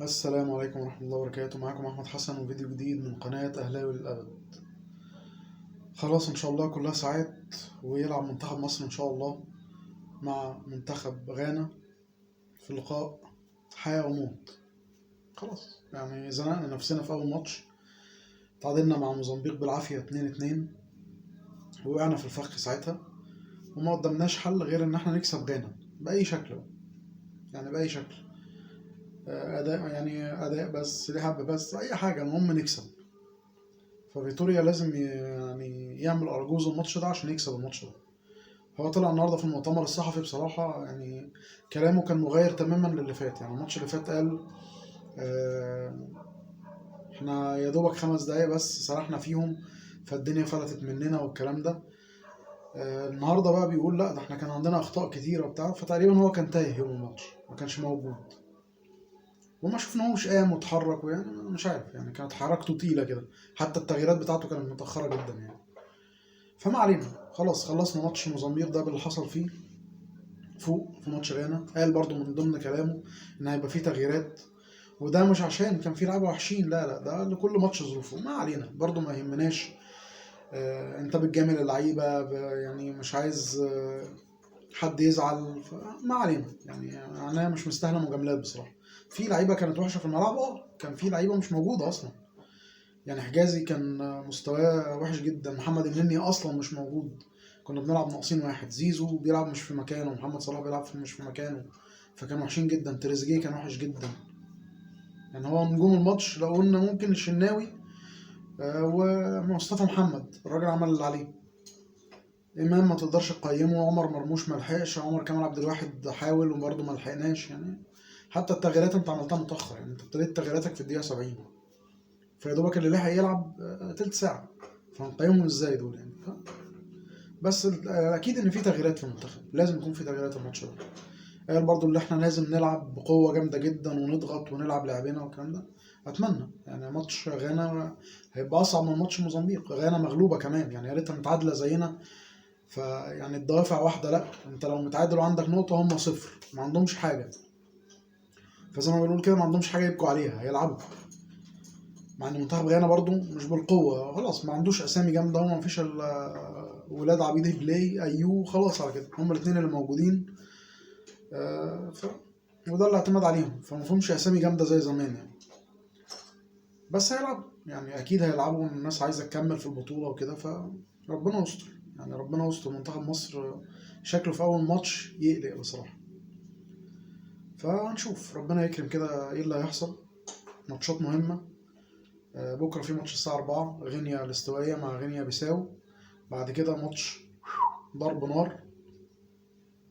السلام عليكم ورحمة الله وبركاته. معاكم أحمد حسن وفيديو جديد من قناة أهلاوي للأبد. خلاص إن شاء الله كلها ساعات ويلعب منتخب مصر إن شاء الله مع منتخب غانا في لقاء حياة وموت. خلاص يعني زنقنا نفسنا في أول ماتش، تعادلنا مع موزمبيق بالعافية 2-2 ووقعنا في الفخ ساعتها، وما قدمناش حل غير إن احنا نكسب غانا بأي شكل بقى. يعني بأي شكل، أداء بس لعب بس أي حاجة، المهم نكسب. ففيتوريا لازم يعني يعمل أرجوز الماتش ده عشان يكسب الماتش ده. هو طلع النهارده في المؤتمر الصحفي بصراحة يعني كلامه كان مغاير تماما للي فات. يعني الماتش اللي فات قال آه، احنا يا دوبك 5 دقايق بس سرحنا فيهم فالدنيا فلتت مننا والكلام ده. النهارده بقى بيقول لا، ده احنا كان عندنا اخطاء كتيرة وبتاع، فتقريبا هو كان تايه يوم الماتش، ما كانش موجود وما شفناهوش قام واتحرك، ويعني مش عارف، يعني كانت حركته تقيلة كده، حتى التغييرات بتاعته كانت متأخرة جدا يعني. فما علينا، خلاص خلصنا ماتش موزمبيق ده باللي حصل فيه. فوق في ماتش غانا قال برضو من ضمن كلامه ان هيبقى فيه تغييرات، وده مش عشان كان فيه لعيبه وحشين، لا لا، ده لكل ماتش ظروفه. ما علينا برضو، ما يهمناش. انت بتجامل اللعيبه يعني مش عايز حد يزعل. ما علينا يعني، انا مش مستاهله مجاملات بصراحه. في لعيبه كانت وحشه في الملعب، كان في لعيبه مش موجوده اصلا. يعني حجازي كان مستواه وحش جدا، محمد النني اصلا مش موجود، كنا بنلعب ناقصين واحد، زيزو بيلعب مش في مكانه، محمد صلاح بيلعب مش في مكانه، فكانوا وحشين جدا. تريزيجيه كان وحش جدا. يعني هو نجوم الماتش لو قلنا ممكن الشناوي ومصطفى محمد، الراجل عمل اللي عليه. امام ما تقدرش تقيمه، عمر مرموش ما لحقش، عمر كمال عبد الواحد حاول وبرضه ما لحقناش يعني. حتى التغييرات انت عملتها متاخر، يعني انت ابتديت تغييراتك في الدقيقه 70، فيا دوبك اللي لحق يلعب تلت ساعه، فهنقيمهم ازاي دول يعني؟ بس اكيد ان في تغييرات في المنتخب، لازم يكون في تغييرات الماتش ده. قال برضو اللي احنا لازم نلعب بقوه جامده جدا ونضغط ونلعب لعبنا والكلام ده. اتمنى يعني ماتش غانا هيبقى اصعب من ماتش موزمبيق. غانا مغلوبه كمان، يعني يا ريتها متعادله زينا، فيعني الدوافع واحده. لا، انت لو متعادل وعندك نقطه، هم صفر، ما عندهمش حاجه. فزي ما بنقول كده، ما عندهمش حاجه يبقوا عليها، هيلعبوا. مع ان منتخب غانا برضو مش بالقوه، خلاص ما عندوش اسامي جامده، هو ما فيش الا ولاد عبيد بلاي ايو، خلاص على كده هم الاثنين اللي موجودين. آه، ف... وده اللي اعتمد عليهم، فما فيهمش اسامي جامده زي زمان يعني. بس هيلعبوا، يعني اكيد هيلعبوا، الناس عايزه تكمل في البطوله وكده، فربنا يستر. يعني ربنا يستر. منتخب مصر شكله في اول ماتش يقلق بصراحه، فهنشوف ربنا يكرم كده ايه اللي هيحصل. ماتشات مهمه. بكره في ماتش الساعه 4، غينيا الاستوائيه مع غينيا بيساو. بعد كده ماتش ضرب نار،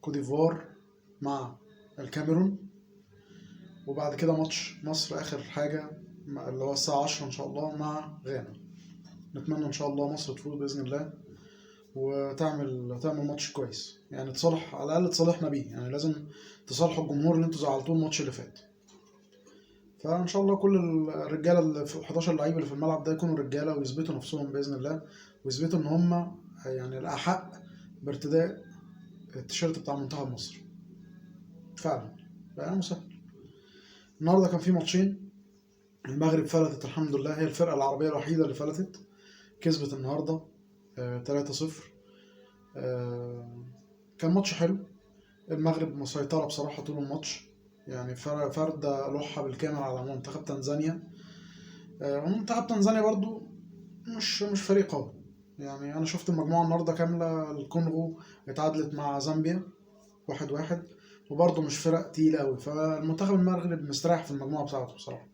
كوديفوار مع الكاميرون. وبعد كده ماتش مصر اخر حاجه، اللي هو الساعه 10 ان شاء الله مع غانا. نتمنى ان شاء الله مصر تفوز باذن الله وتعمل ماتش كويس، يعني تصالح على الاقل، تصالحنا بيه. يعني لازم تصالحوا الجمهور اللي انتوا زعلتوه الماتش اللي فات. فان شاء الله كل الرجاله اللي في 11 لعيب اللي في الملعب ده يكونوا رجاله ويثبتوا نفسهم باذن الله، ويثبتوا ان هم يعني الاحق بارتداء التيشيرت بتاع منتخب مصر فعلا. بقى مسهل. النهارده كان في ماتشين. المغرب فلتت الحمد لله، هي الفرقه العربيه الوحيده اللي فلتت، كسبت النهارده 3-0. كان ماتش حلو. المغرب مسيطره بصراحه طول الماتش، يعني فردة لوحة بالكامل على منتخب تنزانيا. ومنتخب تنزانيا برضو مش فريق قوي. يعني انا شفت المجموعه النهارده كامله. الكونغو اتعادلت مع زامبيا 1-1، وبرضه مش فرق تقيلة أوي. فالمنتخب المغرب مستريح في المجموعة بتاعته بصراحة،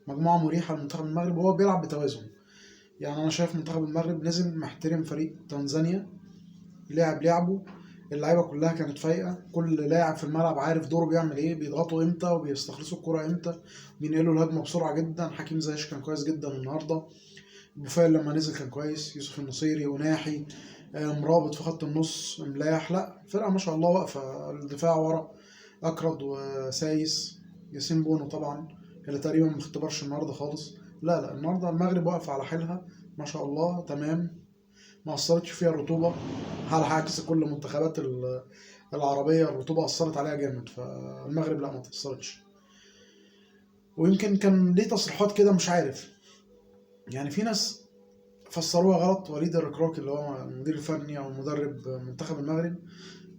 مجموعة مريحة لمنتخب المغرب، وهو بيلعب بتوازن. يعني أنا شايف منتخب المغرب نزل محترم فريق تنزانيا، لعب لعبه، اللعيبة كلها كانت فايقة، كل لاعب في الملعب عارف دوره بيعمل ايه، بيضغطوا امتى وبيستخلصوا الكرة امتى، بينقلوا الهجمة بسرعة جدا. حكيم زيش كان كويس جدا النهاردة، بوفال لما نزل كان كويس، يوسف النصيري وناحي، مرابط في خط النص، ملاح. لا، فرقة ما شاء الله واقفة. الدفاع ورا اكرد وسايس، ياسين بونو طبعا اللي تقريبا ما اختبرش النهارده خالص. لا لا، النهارده المغرب واقفه على حيلها ما شاء الله تمام، ما اثرتش فيها الرطوبه، على عكس كل المنتخبات العربيه الرطوبه اثرت عليها جامد، فالمغرب لا، ما تاثرتش. ويمكن كان ليه تصريحات كده مش عارف، يعني في ناس فسروها غلط. وليد الركراكي اللي هو المدير الفني او مدرب منتخب المغرب،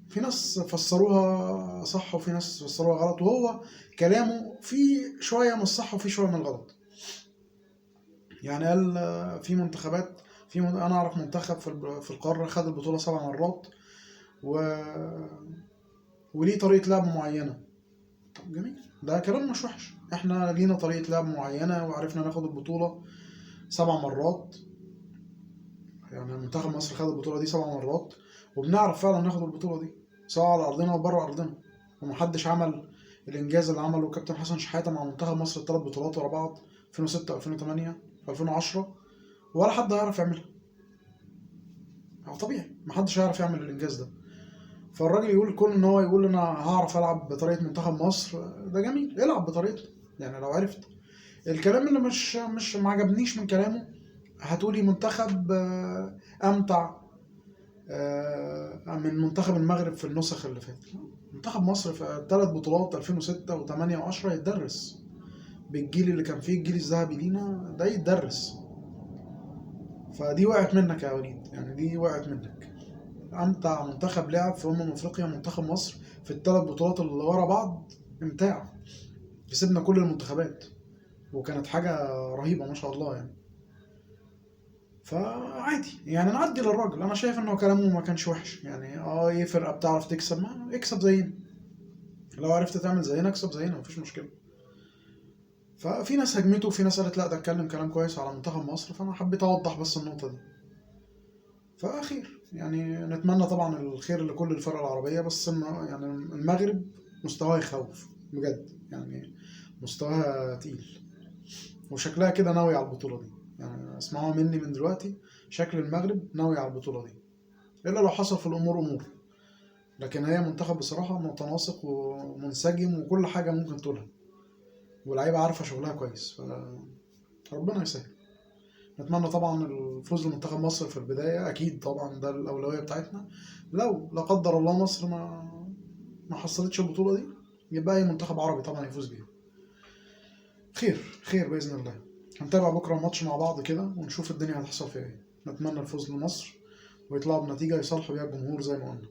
في ناس فسروها صح وفي ناس فسروها غلط، وهو كلامه فيه شوية من الصح وفيه شوية من الغلط. يعني قال في منتخبات، انا اعرف منتخب في القارة خد البطولة 7 مرات و... وليه طريقة لعب معينة. طب جميل، ده كلام مش وحش. احنا لينا طريقة لعب معينة وعرفنا ناخد البطولة 7 مرات. يعني منتخب مصر خد البطولة دي 7 مرات، وبنعرف فعلا ناخد البطولة دي سواء على أرضنا وبره أرضنا. ومحدش عمل الإنجاز اللي عمله كابتن حسن شحاتة مع منتخب مصر ال3 بطولات ورا بعض، 2006 و2008 و2010، ولا حد هيعرف يعملها. هو طبيعي محدش هيعرف يعمل الإنجاز ده. فالراجل يقول كون إن هو يقول أنا هعرف ألعب بطريقة منتخب مصر، ده جميل، العب بطريقته يعني لو عرفت. الكلام اللي مش ما عجبنيش من كلامه، هتقولي منتخب أمتع من منتخب المغرب في النسخ اللي فاتت. منتخب مصر في ال3 بطولات 2006 و8 و10 يتدرس بالجيل اللي كان فيه، الجيل الذهبي لينا ده يتدرس. فدي وقعت منك يا وليد، يعني دي وقعت منك. امتع منتخب لعب في افريقيا منتخب مصر في ال3 بطولات اللي ورا بعض، امتاع. كسبنا كل المنتخبات وكانت حاجة رهيبة ما شاء الله يعني. فعادي يعني نعدي للراجل. انا شايف انه كلامه ما كانش وحش، يعني ايه فرقة بتعرف تكسب، ما اكسب زينا. لو عرفت تعمل زينا اكسب زينا، مفيش مشكلة. ففي ناس هجمته وفي ناس قالت لا ده اتكلم كلام كويس على منتخب مصر، فانا حبيت اوضح بس النقطة دي. فخير يعني، نتمنى طبعا الخير لكل الفرق العربية، بس يعني المغرب مستواها يخوف بجد يعني، مستواها تقيل، وشكلها كده ناوي على البطولة دي. يعني اسمعوها مني من دلوقتي، شكل المغرب ناوي على البطولة دي، إلا لو حصل في الأمور أمور. لكن هي منتخب بصراحة متناسق ومنسجم وكل حاجة ممكن تقولها، واللعيبة عارفة شغلها كويس، فربنا يسهل. نتمنى طبعا الفوز لمنتخب مصر في البداية، أكيد طبعا ده الأولوية بتاعتنا. لو لا قدر الله مصر ما حصلتش البطولة دي، يبقى أي منتخب عربي طبعا يفوز بيها. خير خير بإذن الله. هنتابع بكرة الماتش مع بعض كده ونشوف الدنيا هتحصل فيها ايه. نتمنى الفوز لمصر ويطلعوا بنتيجة يصالحوا بيها الجمهور زي ما قلنا.